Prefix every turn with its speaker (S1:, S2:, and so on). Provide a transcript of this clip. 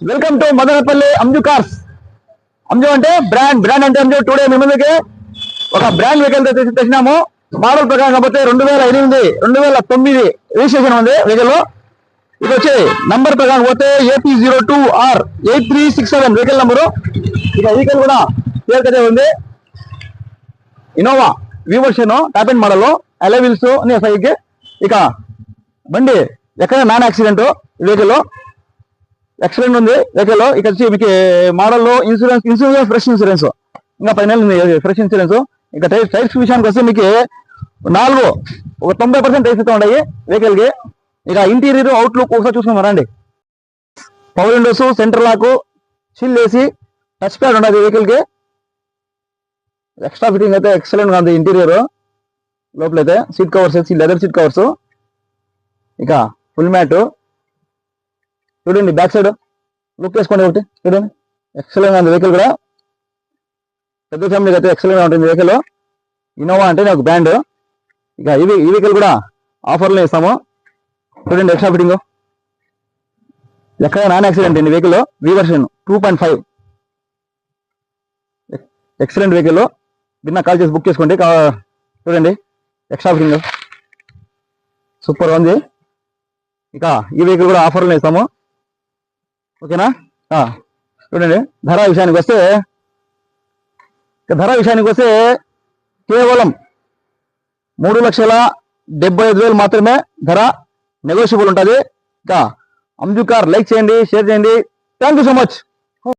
S1: Welcome to Madanapalle Anju cars. Anju అంటే brand అంటే Anju. Today మీ ముందుకి ఒక బ్రాండ్ వెహికల్ తెచ్చినాము. మోడల్ ప్రకారం కాకపోతే 2008 2009 రిజిస్ట్రేషన్ ఉంది వెహికల్. ఇది వచ్చి నంబర్ ప్రకారం పోతే AP02R8367 వెహికల్ నంబరు. ఇక వెహికల్ కూడా క్లియర్ కట్ ఉంది. Innova we version top and model Alai wheels సైడ్కి. ఇక బండి ఎక్కడ నాన్ యాక్సిడెంట్ వెహికల్ ఎక్సలెంట్ ఉంది వెహికల్. ఇక వచ్చి మీకు మోడల్లో ఇన్సూరెన్స్ ఫ్రెష్ ఇన్సూరెన్స్ ఇంకా 10 నెలలు ఉంది ఫ్రెష్ ఇన్సూరెన్స్. ఇంకా టైర్స్ విషయానికి వస్తే మీకు 90% టైర్స్ అయితే ఉన్నాయి వెహికల్ కి. ఇక ఇంటీరియర్ అవుట్లుక్ ఒకసారి చూసుకున్నాం రండి. Power windows, centre lock, chill AC, touch pad ఉండదు వెహికల్ కి. ఎక్స్ట్రా ఫిట్టింగ్ అయితే ఎక్సలెంట్ గా ఉంది. ఇంటీరియర్ లోపలైతే seat covers, leather seat covers. ఇక ఫుల్ మ్యాట్ చూడండి. బ్యాక్ సైడ్ లుక్ వేసుకోండి ఒకటి చూడండి. ఎక్సలెంట్ గా ఉంది వెహికల్ కూడా. పెద్ద ఫ్యామిలీకి అయితే ఎక్సలెంట్ గా ఉంటుంది వెహికల్. ఇన్నోవా అంటే నాకు బ్రాండ్. ఇక ఈ వెహికల్ కూడా ఆఫర్లో ఇస్తాము చూడండి. ఎక్స్ట్రా ఫిట్టింగ్ ఎక్కడ నాన్ యాక్సిడెంట్ అండి వెహికల్. వి వర్షన్ 2.5 ఎక్సలెంట్ వెహికల్. నిన్న కాల్ చేసి బుక్ చేసుకోండి. చూడండి ఎక్స్ట్రా ఫిట్టింగ్ సూపర్ ఉంది. ఇక ఈ వెహికల్ కూడా ఆఫర్లో ఇస్తాము. ఓకేనా. చూడండి ధర విషయానికి వస్తే కేవలం 3,75,000 మాత్రమే ధర. నెగోషియబుల్ ఉంటుంది. ఇక అంజు కార్ లైక్ చేయండి, షేర్ చేయండి. Thank you so much.